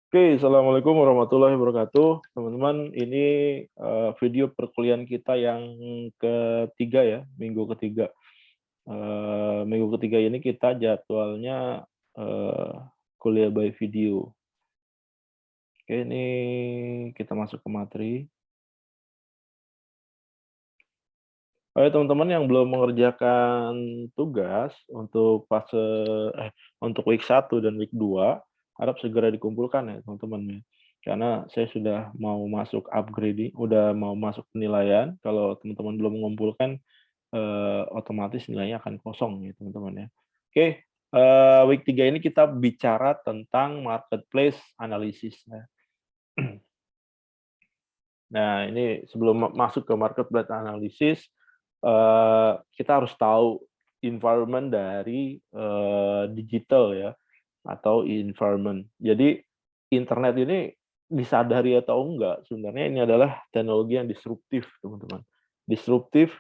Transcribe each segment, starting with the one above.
Oke, Assalamualaikum warahmatullahi wabarakatuh. Teman-teman, ini video perkuliahan kita yang ketiga ya, minggu ketiga. Minggu ketiga ini kita jadwalnya eh, kuliah by video. Oke, ini kita masuk ke materi. Oke, teman-teman yang belum mengerjakan tugas untuk week 1 dan week 2 harap segera dikumpulkan ya, teman-teman ya. Karena saya sudah mau masuk upgrading, udah mau masuk penilaian. Kalau teman-teman belum mengumpulkan, otomatis nilainya akan kosong ya, teman-teman ya. Oke, week 3 ini kita bicara tentang marketplace analysis ya. Nah, ini sebelum masuk ke marketplace analysis, kita harus tahu environment dari digital ya, atau environment. Jadi internet ini disadari atau enggak, sebenarnya ini adalah teknologi yang disruptif, teman-teman. Disruptif,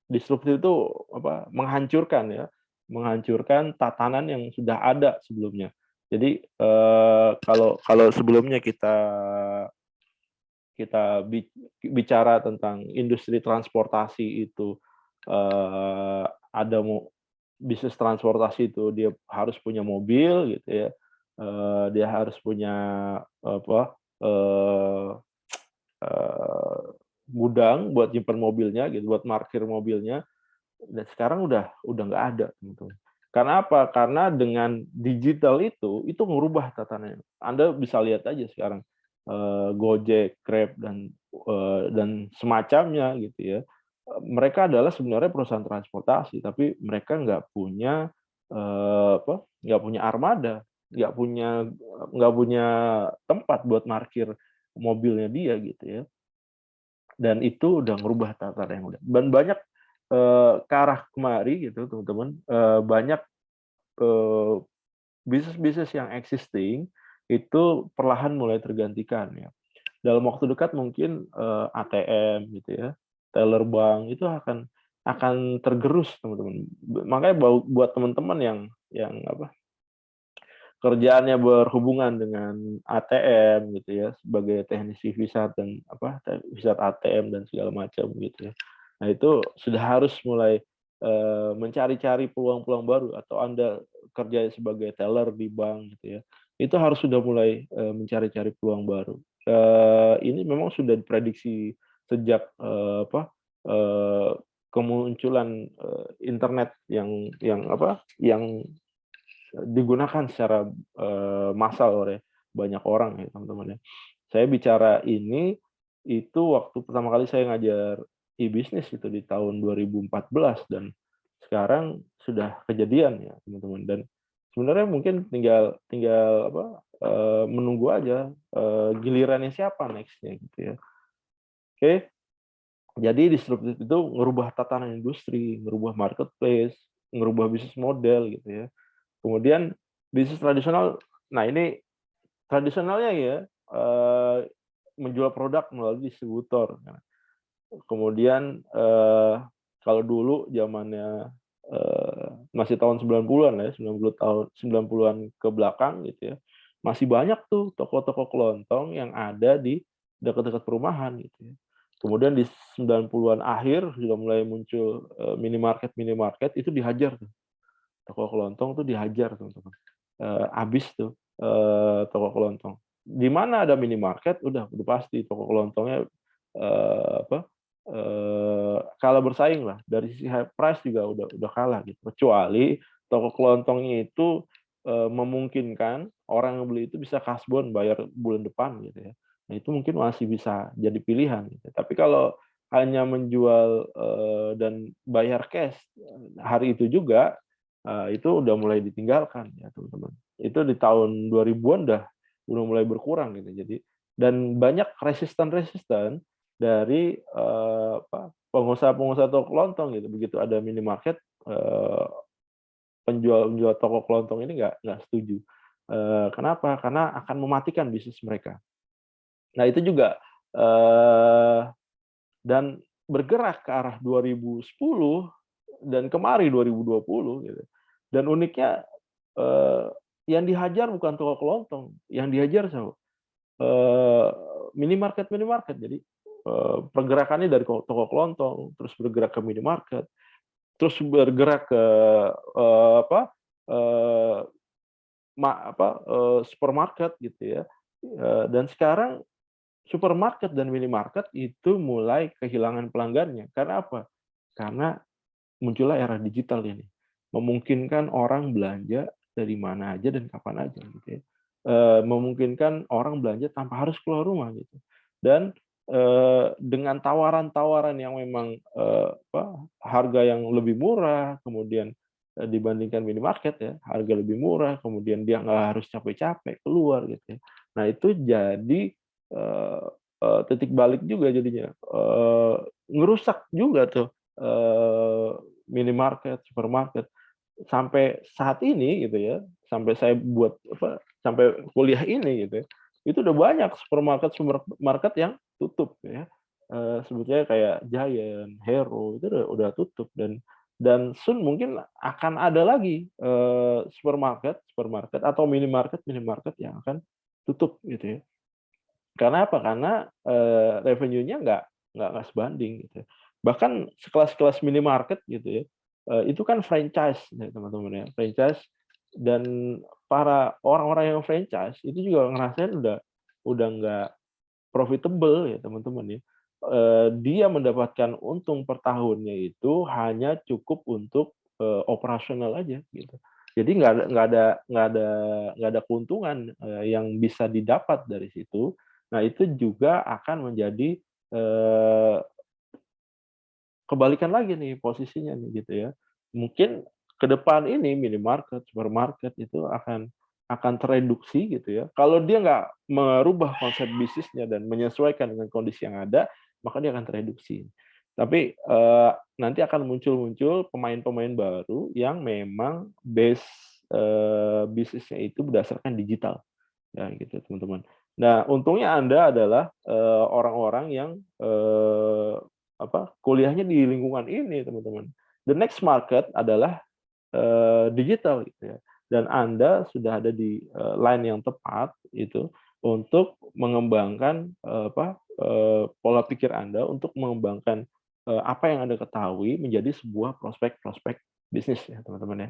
disruptif itu apa? Menghancurkan ya, menghancurkan tatanan yang sudah ada sebelumnya. Jadi kalau kalau sebelumnya kita bicara tentang industri transportasi itu, ada bisnis transportasi itu dia harus punya mobil gitu ya, dia harus punya apa, eee eee, gudang buat nyimpen mobilnya gitu, buat parkir mobilnya, dan sekarang udah nggak ada, teman-teman. Karena apa? Karena dengan digital itu merubah tatanan. Anda bisa lihat aja sekarang, Gojek, Grab, dan semacamnya gitu ya. Mereka adalah sebenarnya perusahaan transportasi, tapi mereka nggak punya armada, nggak punya tempat buat parkir mobilnya dia gitu ya. Dan itu udah merubah tatanan yang udah dan banyak ke arah kemari gitu, teman-teman, banyak eee, bisnis-bisnis yang existing itu perlahan mulai tergantikan ya. Dalam waktu dekat mungkin, ATM gitu ya, teller bank itu akan tergerus, teman-teman. Makanya buat teman-teman yang apa, kerjaannya berhubungan dengan ATM gitu ya, sebagai teknisi VISAT dan apa, VISAT ATM dan segala macam gitu ya. Nah, itu sudah harus mulai, mencari-cari peluang-peluang baru, atau Anda kerja sebagai teller di bank gitu ya, itu harus sudah mulai, mencari-cari peluang baru. Ini memang sudah diprediksi sejak, kemunculan, internet yang apa, yang digunakan secara, massal oleh banyak orang ya, teman-teman ya. Saya bicara ini, itu waktu pertama kali saya ngajar e-bisnis itu di tahun 2014, dan sekarang sudah kejadian ya, teman-teman. Dan sebenarnya mungkin tinggal tinggal apa, menunggu aja, gilirannya siapa next-nya gitu ya. Oke, jadi disruptif itu ngerubah tatanan industri, ngerubah marketplace, ngerubah bisnis model gitu ya. Kemudian bisnis tradisional, nah ini tradisionalnya ya, menjual produk melalui distributor. Nah, kemudian, kalau dulu zamannya, masih tahun 90-an ya, 90-an ke belakang gitu ya, masih banyak tuh toko-toko kelontong yang ada di dekat-dekat perumahan gitu ya. Kemudian di 90-an akhir sudah mulai muncul, minimarket itu dihajar tuh, toko kelontong tuh dihajar, teman-teman. Habis tuh, toko kelontong. Di mana ada minimarket, udah pasti toko kelontongnya, apa, kalah bersaing lah, dari sisi price juga udah kalah gitu. Kecuali toko kelontongnya itu, memungkinkan orang yang beli itu bisa kasbon bayar bulan depan gitu ya. Nah, itu mungkin masih bisa jadi pilihan gitu. Tapi kalau hanya menjual, dan bayar cash, hari itu juga, itu udah mulai ditinggalkan ya, teman-teman. Itu di tahun 2000-an udah mulai berkurang gitu. Jadi, dan banyak resisten-resisten dari, pengusaha-pengusaha toko kelontong gitu. Begitu ada minimarket, penjual-penjual toko kelontong ini nggak setuju. Kenapa? Karena akan mematikan bisnis mereka. Nah, itu juga, dan bergerak ke arah 2010 dan kemari 2020 gitu. Dan uniknya, yang dihajar bukan toko kelontong, yang dihajar siapa? Eee, minimarket. Jadi, pergerakannya dari toko kelontong, terus bergerak ke minimarket, terus bergerak ke, apa, eee, supermarket gitu ya. Dan sekarang supermarket dan minimarket itu mulai kehilangan pelanggannya. Karena apa? Karena muncullah era digital ini, memungkinkan orang belanja dari mana aja dan kapan aja gitu ya. Memungkinkan orang belanja tanpa harus keluar rumah gitu. Dan, dengan tawaran-tawaran yang memang, harga yang lebih murah, kemudian, dibandingkan minimarket ya, harga lebih murah, kemudian dia nggak harus capek-capek keluar gitu ya. Nah itu jadi, eee titik balik juga jadinya, ngerusak juga tuh, minimarket, supermarket. Sampai saat ini gitu ya, sampai saya buat sampai kuliah ini gitu ya, itu udah banyak supermarket yang tutup ya. Sebetulnya kayak Giant, Hero itu udah tutup dan soon mungkin akan ada lagi, supermarket atau minimarket yang akan tutup gitu ya. Karena apa? Karena, revenue-nya nggak sebanding gitu ya. Bahkan sekelas-kelas minimarket gitu ya, itu kan franchise ya teman-teman ya, franchise dan para orang-orang yang franchise itu juga ngerasain udah nggak profitable ya teman-teman ya. Dia mendapatkan untung per tahunnya itu hanya cukup untuk, operasional aja gitu. Jadi nggak ada keuntungan, yang bisa didapat dari situ. Nah itu juga akan menjadi, kebalikan lagi nih posisinya nih gitu ya. Mungkin ke depan ini minimarket, supermarket itu akan tereduksi gitu ya. Kalau dia nggak merubah konsep bisnisnya dan menyesuaikan dengan kondisi yang ada, maka dia akan tereduksi. Tapi, nanti akan muncul-muncul pemain-pemain baru yang memang base, bisnisnya itu berdasarkan digital, ya gitu teman-teman. Nah untungnya Anda adalah, orang-orang yang, kuliahnya di lingkungan ini teman-teman. The next market adalah, digital gitu ya, dan Anda sudah ada di, line yang tepat itu untuk mengembangkan, pola pikir Anda untuk mengembangkan, apa yang Anda ketahui menjadi sebuah prospek-prospek bisnis ya teman-teman ya.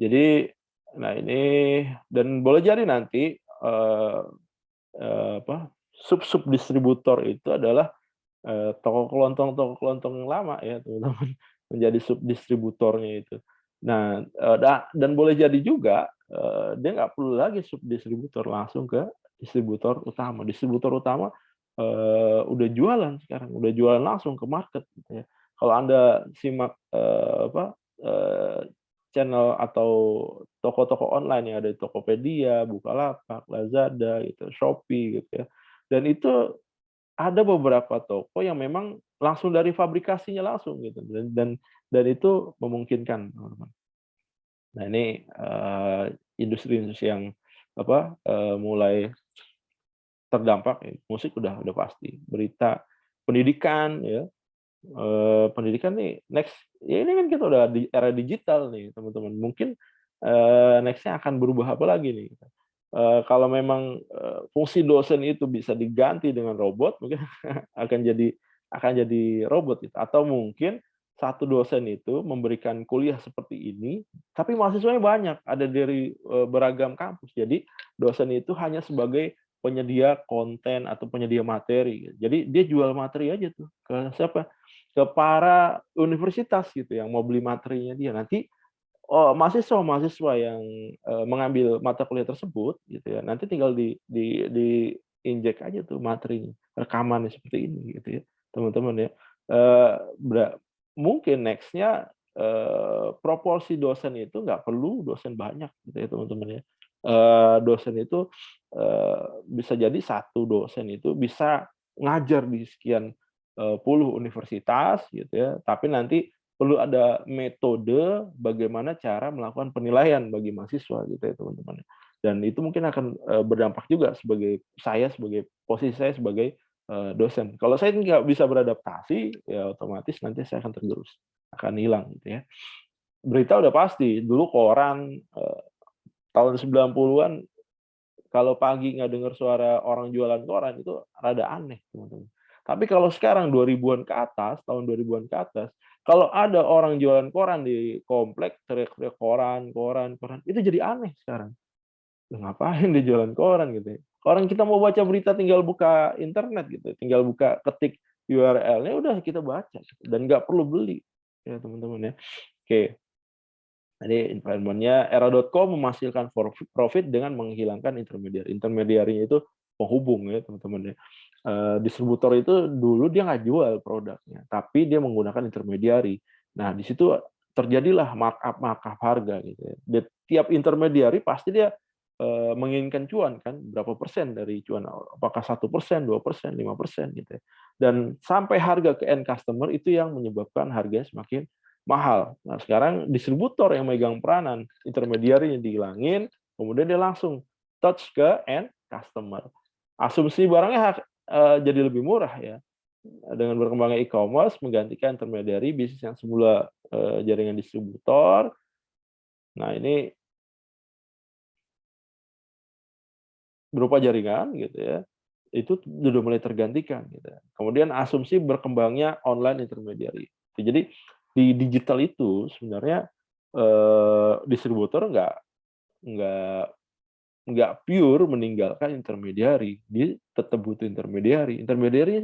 Jadi, nah ini dan boleh jadi nanti, sub-sub distributor itu adalah, toko kelontong yang lama ya teman-teman, menjadi sub distributornya itu. Nah, dan boleh jadi juga, dia nggak perlu lagi sub distributor, langsung ke distributor utama. Distributor utama, udah jualan sekarang, udah jualan langsung ke market gitu ya. Kalau Anda simak, channel atau toko-toko online yang ada di Tokopedia, Bukalapak, Lazada gitu, Shopee gitu ya. Dan itu ada beberapa toko yang memang langsung dari fabrikasinya langsung gitu dan itu memungkinkan, teman-teman. Nah ini, industri-industri yang mulai terdampak ya, musik udah pasti, berita, pendidikan ya, pendidikan nih next ya ini kan kita udah di era digital nih teman-teman, mungkin, next-nya akan berubah apa lagi nih, kalau memang, fungsi dosen itu bisa diganti dengan robot mungkin akan jadi robot gitu, atau mungkin satu dosen itu memberikan kuliah seperti ini, tapi mahasiswanya banyak, ada dari, beragam kampus. Jadi dosen itu hanya sebagai penyedia konten atau penyedia materi. Jadi dia jual materi aja tuh ke siapa, ke para universitas gitu yang mau beli materinya dia. Nanti, oh, mahasiswa-mahasiswa yang, mengambil mata kuliah tersebut gitu ya, nanti tinggal diinjek aja tuh materinya, rekamannya seperti ini gitu ya, teman-teman ya. Eee, bera Mungkin next-nya, proporsi dosen itu nggak perlu dosen banyak gitu ya, teman-teman ya. Dosen itu, bisa jadi satu dosen itu bisa ngajar di sekian, puluh universitas gitu ya, tapi nanti perlu ada metode bagaimana cara melakukan penilaian bagi mahasiswa gitu ya teman-teman. Dan itu mungkin akan, berdampak juga sebagai posisi saya sebagai, dosen. Kalau saya nggak bisa beradaptasi, ya otomatis nanti saya akan tergerus, akan hilang gitu ya. berita udah pasti. Dulu koran tahun 90-an kalau pagi nggak dengar suara orang jualan koran itu rada aneh, teman-teman. Tapi kalau sekarang 2000-an ke atas, tahun 2000-an ke atas, kalau ada orang jualan koran di komplek teriak-teriak koran, koran, koran, itu jadi aneh sekarang. Ngapain dia jualan koran gitu ya. Orang kita mau baca berita tinggal buka internet gitu, tinggal buka ketik URL-nya udah kita baca dan nggak perlu beli ya teman-teman ya. Oke. Jadi environment-nya era.com menghasilkan profit dengan menghilangkan intermediary. Intermediary itu penghubung ya teman-teman ya. Distributor itu dulu dia nggak jual produknya, tapi dia menggunakan intermediary. Nah di situ terjadilah markup harga gitu ya. Tiap intermediary pasti dia menginginkan cuan kan, berapa persen dari cuan, apakah 1%, 2%, 5% gitu ya. Dan sampai harga ke end customer itu yang menyebabkan harganya semakin mahal. Nah, sekarang distributor yang megang peranan, intermediary yang dihilangin, kemudian dia langsung touch ke end customer. Asumsi barangnya jadi lebih murah ya. Dengan berkembangnya e-commerce menggantikan intermediary bisnis yang semula jaringan distributor. Nah, ini berupa jaringan gitu ya. Itu sudah mulai tergantikan gitu. Kemudian asumsi berkembangnya online intermediary. Jadi di digital itu sebenarnya distributor nggak nggak pure meninggalkan intermediary, dia tetap butuh intermediary. Intermediary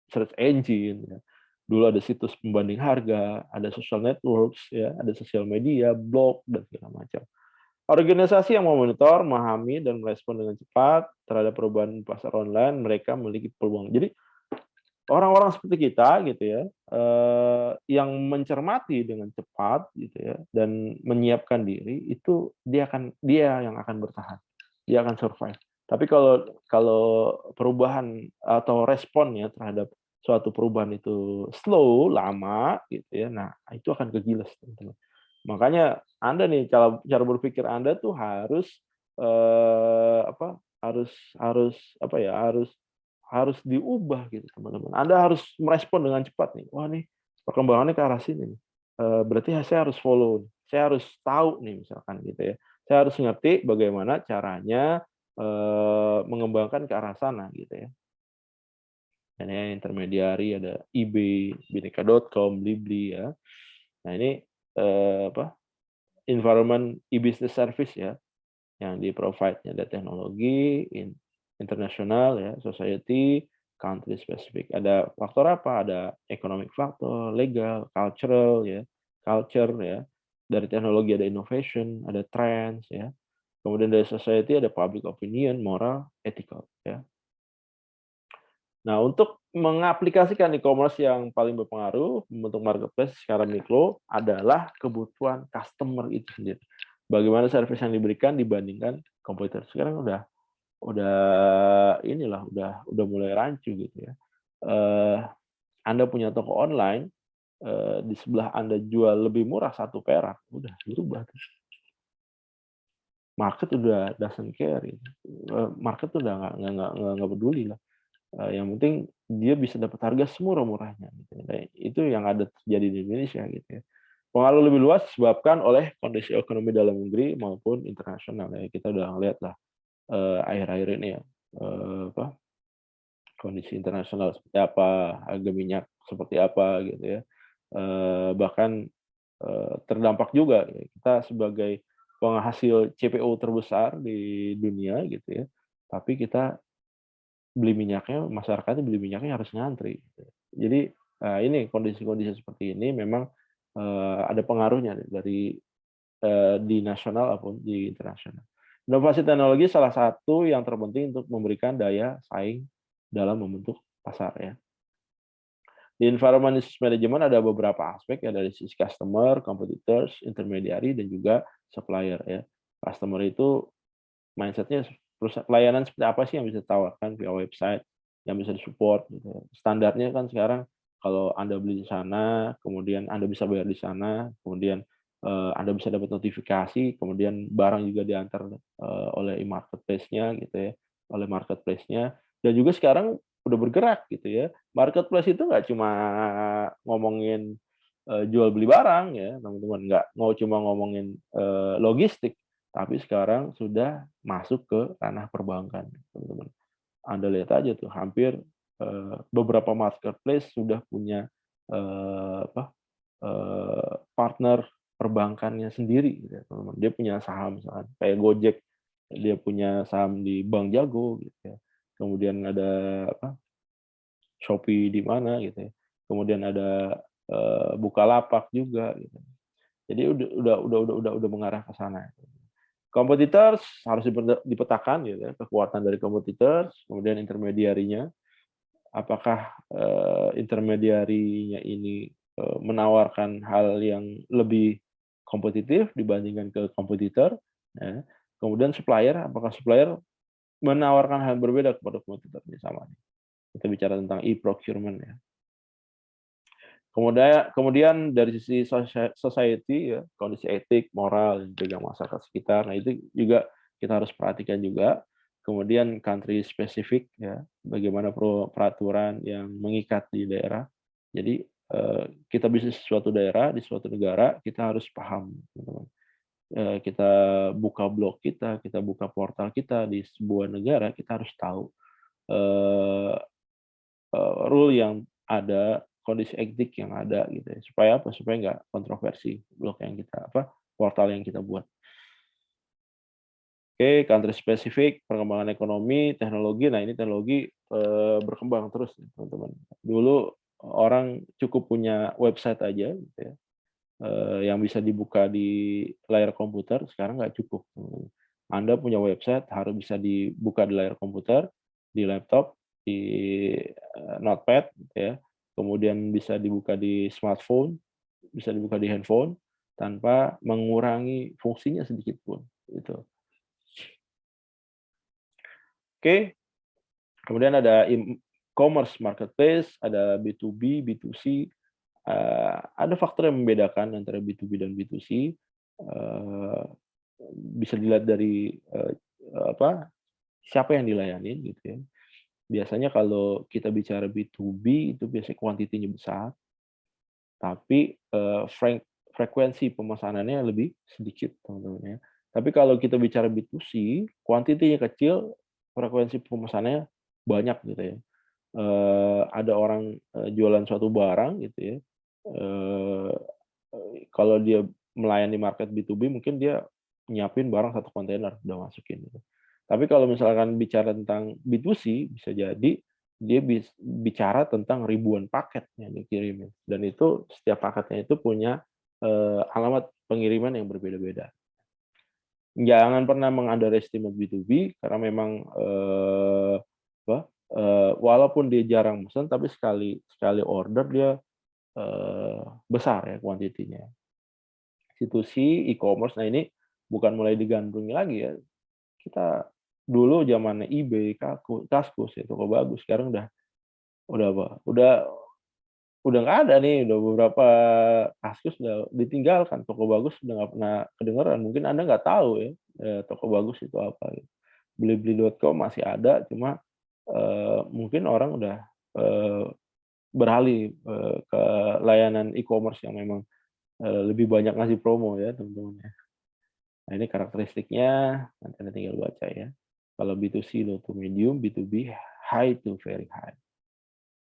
search engine, ya. Dulu ada situs pembanding harga, ada social networks, ya, ada sosial media, blog dan segala macam. Organisasi yang memonitor, memahami dan merespon dengan cepat terhadap perubahan pasar online, mereka memiliki peluang. Jadi orang-orang seperti kita gitu ya, yang mencermati dengan cepat gitu ya dan menyiapkan diri itu dia yang akan bertahan. Dia akan survive. Tapi kalau kalau perubahan atau responnya terhadap suatu perubahan itu slow, lama gitu ya, nah itu akan kegiles teman-teman. Makanya Anda nih cara berpikir Anda tuh harus apa, harus apa ya, harus diubah gitu teman-teman. Anda harus merespon dengan cepat nih. Wah nih perkembangannya ke arah sini nih. Berarti saya harus follow. Saya harus tahu nih misalkan gitu ya. Saya harus ngerti bagaimana caranya mengembangkan ke arah sana gitu ya. Dan yang intermediari ada eBay, bineka.com, Blibli ya. Nah ini apa? Environment e-business service ya yang di-provide-nya ada teknologi, internasional ya, society, country specific. Ada faktor apa? Ada economic factor, legal, cultural ya, culture ya. Dari teknologi ada innovation, ada trends ya. Kemudian dari society ada public opinion, moral, ethical ya. Nah, untuk mengaplikasikan e-commerce yang paling berpengaruh membentuk marketplace secara mikro adalah kebutuhan customer itu sendiri. Bagaimana service yang diberikan dibandingkan kompetitor. Sekarang udah inilah udah mulai rancu gitu ya. Anda punya toko online, di sebelah Anda jual lebih murah 1 perak, udah berubah tuh. Market udah doesn't care gitu. Market tuh udah nggak peduli lah. Yang penting dia bisa dapat harga semurah-murahnya gitu. Nah, itu yang ada terjadi di Indonesia gitu ya. Pengaruh lebih luas disebabkan oleh kondisi ekonomi dalam negeri maupun internasional ya. Kita udah ngeliat lah akhir-akhir ini ya apa kondisi internasional seperti apa, harga minyak seperti apa gitu ya. Bahkan terdampak juga ya. Kita sebagai penghasil CPO terbesar di dunia gitu ya. Tapi kita beli minyaknya, masyarakatnya beli minyaknya harus ngantri. Gitu. Jadi ini kondisi-kondisi seperti ini memang ada pengaruhnya dari di nasional maupun di internasional. Inovasi teknologi salah satu yang terpenting untuk memberikan daya saing dalam membentuk pasar ya. Di environment management ada beberapa aspek ya dari sisi customer, competitors, intermediary dan juga supplier ya. Customer itu mindsetnya pelayanan seperti apa sih yang bisa ditawarkan via website, yang bisa disupport gitu. Standarnya kan sekarang kalau Anda beli di sana, kemudian Anda bisa bayar di sana, kemudian Anda bisa dapat notifikasi, kemudian barang juga diantar oleh marketplace-nya gitu ya, oleh marketplace-nya. Dan juga sekarang udah bergerak gitu ya. Marketplace itu nggak cuma ngomongin jual beli barang ya teman-teman, nggak mau cuma ngomongin logistik, tapi sekarang sudah masuk ke ranah perbankan teman-teman. Anda lihat aja tuh hampir beberapa marketplace sudah punya partner perbankannya sendiri gitu ya teman-teman. Dia punya saham misalkan kayak Gojek, dia punya saham di Bank Jago gitu ya. Kemudian ada Shopee di mana gitu ya. Kemudian ada Bukalapak juga gitu. Jadi udah mengarah ke sana. Kompetitors harus dipetakan gitu ya, kekuatan dari kompetitors, kemudian intermediarinya. Apakah intermediarinya ini menawarkan hal yang lebih kompetitif dibandingkan ke kompetitor, ya. Kemudian supplier, apakah supplier menawarkan hal yang berbeda kepada kompetitor, ini sama nih. Kita bicara tentang e-procurement ya. Kemudian dari sisi society ya, kondisi etik, moral, dan juga masyarakat sekitar. Nah, itu juga kita harus perhatikan juga. Kemudian country specific ya, bagaimana peraturan yang mengikat di daerah. Jadi kita bisnis di suatu daerah, di suatu negara, kita harus paham, teman-teman. Kita buka blog kita buka portal kita di sebuah negara, kita harus tahu rule yang ada, kondisi etik yang ada gitu ya. Supaya apa? Supaya nggak kontroversi blog yang kita portal yang kita buat. Oke, country specific, perkembangan ekonomi, teknologi. Nah, ini teknologi berkembang terus, teman-teman. Dulu orang cukup punya website aja gitu ya. Yang bisa dibuka di layar komputer, sekarang nggak cukup. Anda punya website harus bisa dibuka di layar komputer, di laptop, di notepad, gitu ya. Kemudian bisa dibuka di smartphone, bisa dibuka di handphone, tanpa mengurangi fungsinya sedikit pun. Gitu. Oke, kemudian ada e-commerce marketplace, ada B2B, B2C. Ada faktor yang membedakan antara B2B dan B2C. Bisa dilihat dari siapa yang dilayani gitu ya. Biasanya kalau kita bicara B2B itu biasanya kuantitinya besar, tapi frekuensi pemesanannya lebih sedikit teman-teman ya. Tapi kalau kita bicara B2C, kuantitinya kecil, frekuensi pemesanannya banyak gitu ya. Ada orang jualan suatu barang gitu ya. Kalau dia melayani market B2B mungkin dia nyiapin barang satu kontainer udah masukin gitu. Tapi kalau misalkan bicara tentang B2C bisa jadi dia bicara tentang ribuan paket yang dikirimin dan itu setiap paketnya itu punya alamat pengiriman yang berbeda-beda. Jangan pernah meng-underestimate B2B karena memang walaupun dia jarang pesan tapi sekali order dia besar ya kuantitinya. Institusi e-commerce, nah ini bukan mulai digandrungi lagi ya. Kita dulu zamannya eBay, Kaskus, ya Toko Bagus, sekarang udah nggak ada nih, udah beberapa Kaskus udah ditinggalkan, Toko Bagus udah nggak pernah kedengeran. Mungkin Anda nggak tahu ya, Toko Bagus itu apa gitu. Blibli.com masih ada, cuma mungkin orang udah beralih ke layanan e-commerce yang memang lebih banyak ngasih promo ya teman-teman ya. Nah ini karakteristiknya, nanti Anda tinggal baca ya. Kalau B2C low to medium, B2B high to very high.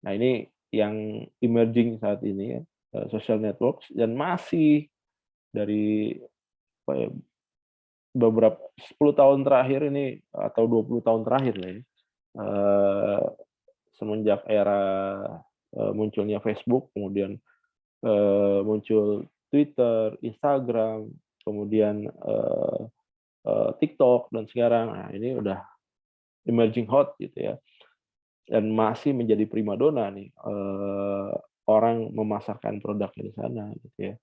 Nah ini yang emerging saat ini ya, social networks dan masih dari beberapa 10 tahun terakhir ini atau 20 tahun terakhir lah ya. Semenjak era munculnya Facebook, kemudian muncul Twitter, Instagram, kemudian TikTok dan sekarang, nah ini udah emerging hot gitu ya, dan masih menjadi primadona nih orang memasarkan produknya di sana gitu ya,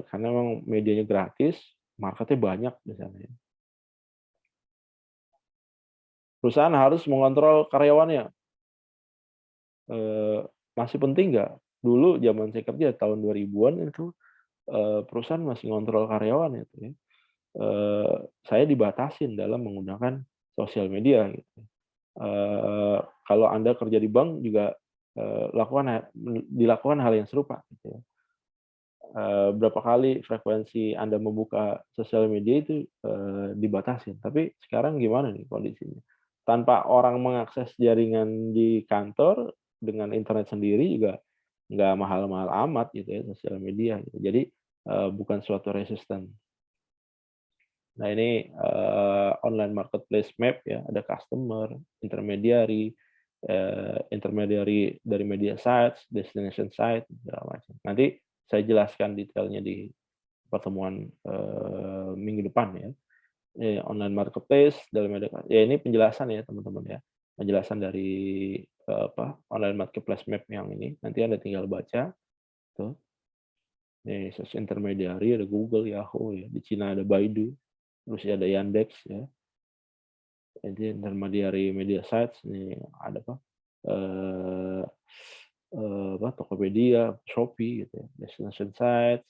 karena memang medianya gratis, marketnya banyak di sana ya. Perusahaan harus mengontrol karyawannya, masih penting nggak? Dulu zaman saya kerja tahun 2000-an itu perusahaan masih ngontrol karyawan itu ya. Saya dibatasin dalam menggunakan sosial media gitu. Kalau Anda kerja di bank juga dilakukan hal yang serupa gitu ya. berapa kali frekuensi Anda membuka sosial media itu dibatasin. Tapi sekarang gimana nih kondisinya? Tanpa orang mengakses jaringan di kantor dengan internet sendiri juga nggak mahal-mahal amat gitu ya sosial media. Gitu. Jadi bukan suatu resisten. Nah ini online marketplace map ya, ada customer, intermediary, intermediary dari media sites, destination site, segala macam. Nanti saya jelaskan detailnya di pertemuan minggu depan ya. Online marketplace dalam media, ya ini penjelasan ya teman-teman ya, penjelasan dari online marketplace map yang ini. Nanti Anda tinggal baca tuh. Nih search intermediary ada Google, Yahoo ya. Di Cina ada Baidu, terus ada Yandex ya. Jadi intermediary media sites nih ada apa? Tokopedia, Shopee gitu ya, destination sites,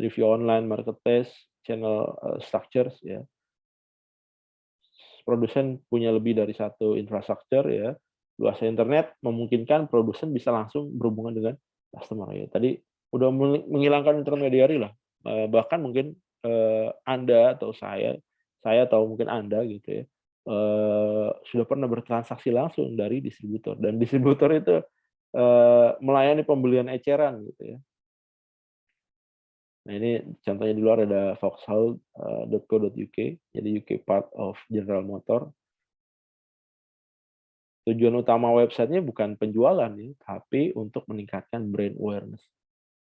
review online marketplace, channel structures ya. Produsen punya lebih dari satu infrastruktur ya. Luasnya internet memungkinkan produsen bisa langsung berhubungan dengan customer ya. Tadi udah menghilangkan intermediary lah. Bahkan mungkin Anda atau saya atau mungkin Anda gitu ya, sudah pernah bertransaksi langsung dari distributor dan distributor itu melayani pembelian eceran gitu ya. Nah ini contohnya di luar ada vauxhall.co.uk, jadi UK part of General Motor. Tujuan utama websitenya bukan penjualan ya, tapi untuk meningkatkan brand awareness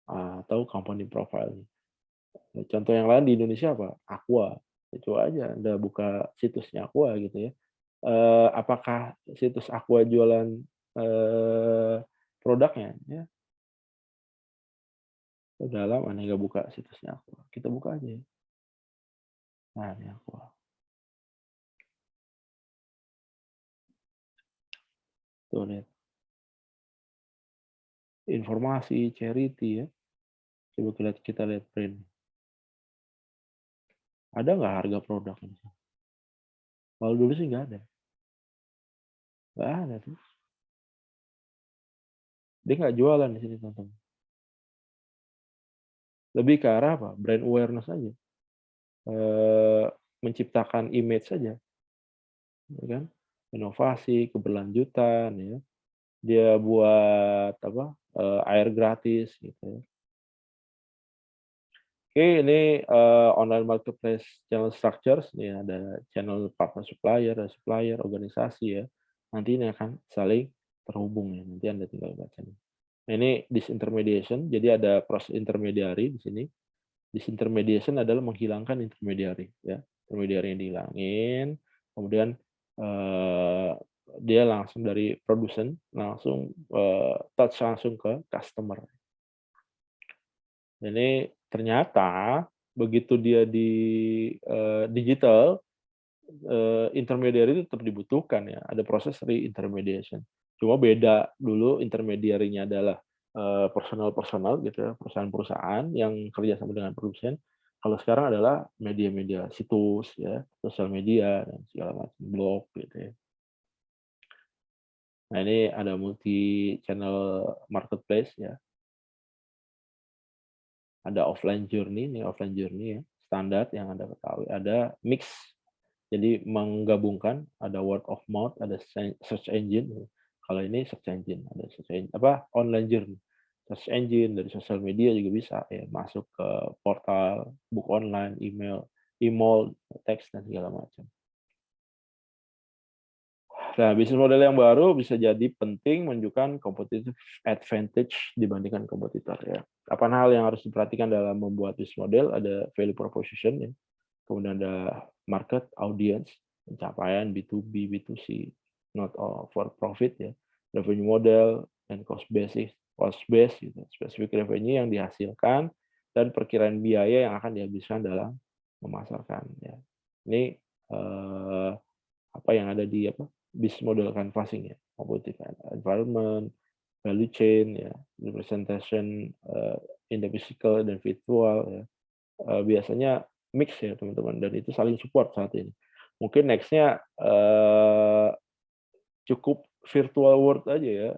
atau company profile. Contoh yang lain di Indonesia apa? Aqua. Itu aja Anda buka situsnya Aqua gitu ya. Apakah situs Aqua jualan produknya? Ya, udah lama nih nggak buka situsnya Aqua. Kita buka aja ya. Nah, ini Aqua. Tuh lihat. Informasi, charity ya. Coba kita lihat brand. Ada nggak harga produknya? Kalau dulu sih nggak ada. Nggak ada tuh. Dia nggak jualan di sini, teman-teman. Lebih ke arah apa? Brand awareness aja. Menciptakan image saja, ya kan? Inovasi, keberlanjutan, ya. Dia buat apa? Air gratis, gitu. Ya. Oke, ini online marketplace channel structures. Ini ada channel partner supplier, ada supplier, organisasi ya. Nanti ini akan saling terhubung ya. Nanti Anda tinggal baca. Nah, ini disintermediation. Jadi ada proses intermediary di sini. Disintermediation adalah menghilangkan intermediary ya. Intermediary yang dihilangin, kemudian dia langsung dari produsen langsung touch langsung ke customer. Ini ternyata begitu dia di digital, intermediary itu tetap dibutuhkan ya, ada proses re-intermediation. Cuma beda, dulu intermediary-nya adalah personal gitu ya, perusahaan-perusahaan yang kerja sama dengan produsen. Kalau sekarang adalah media-media, situs ya, sosial media dan segala macam, blog gitu ya. Nah ini ada multi channel marketplace ya. Ada offline journey, ini offline journey ya, standar yang Anda ketahui. Ada mix, jadi menggabungkan, ada word of mouth, ada search engine. Kalau ini search engine, ada search engine, online journey. Search engine dari sosial media juga bisa ya, masuk ke portal, book online, email, teks dan segala macam. Nah, bisnis model yang baru bisa jadi penting menunjukkan competitive advantage dibandingkan kompetitor ya. Apa hal yang harus diperhatikan dalam membuat bisnis model? Ada value proposition ya. Kemudian ada market, audience, pencapaian B2B, B2C, not all for profit ya. Revenue model and cost base gitu. Specific revenue yang dihasilkan dan perkiraan biaya yang akan dihabiskan dalam memasarkan ya. Ini apa yang ada di business model canvassing ya, competitive environment, value chain ya, representation in the physical dan virtual ya. Biasanya mix ya teman-teman, dan itu saling support saat ini. Mungkin next-nya cukup virtual world aja ya.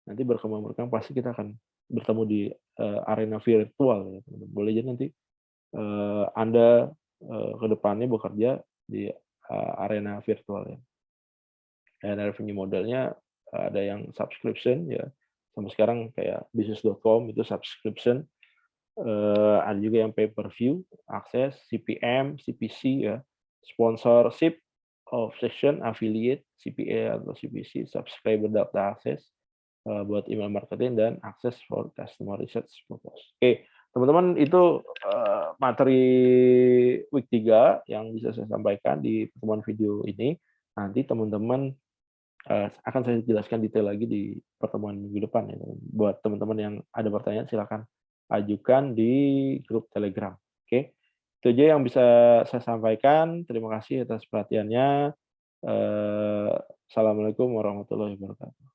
Nanti berkembang pasti kita akan bertemu di arena virtual ya, teman-teman. Boleh jadi nanti Anda ke depannya bekerja di arena virtual ya. Dan revenue modelnya ada yang subscription ya. Sampai sekarang kayak bisnis.com itu subscription. Ada juga yang pay per view, akses, CPM, CPC ya, sponsorship of session, affiliate, CPA atau CPC, subscriber data access buat email marketing dan akses for customer research purpose. Oke, teman-teman itu materi week 3 yang bisa saya sampaikan di pertemuan video ini. Nanti teman-teman akan saya jelaskan detail lagi di pertemuan minggu depan ya. Buat teman-teman yang ada pertanyaan silakan ajukan di grup Telegram. Oke, itu aja yang bisa saya sampaikan. Terima kasih atas perhatiannya. Assalamualaikum warahmatullahi wabarakatuh.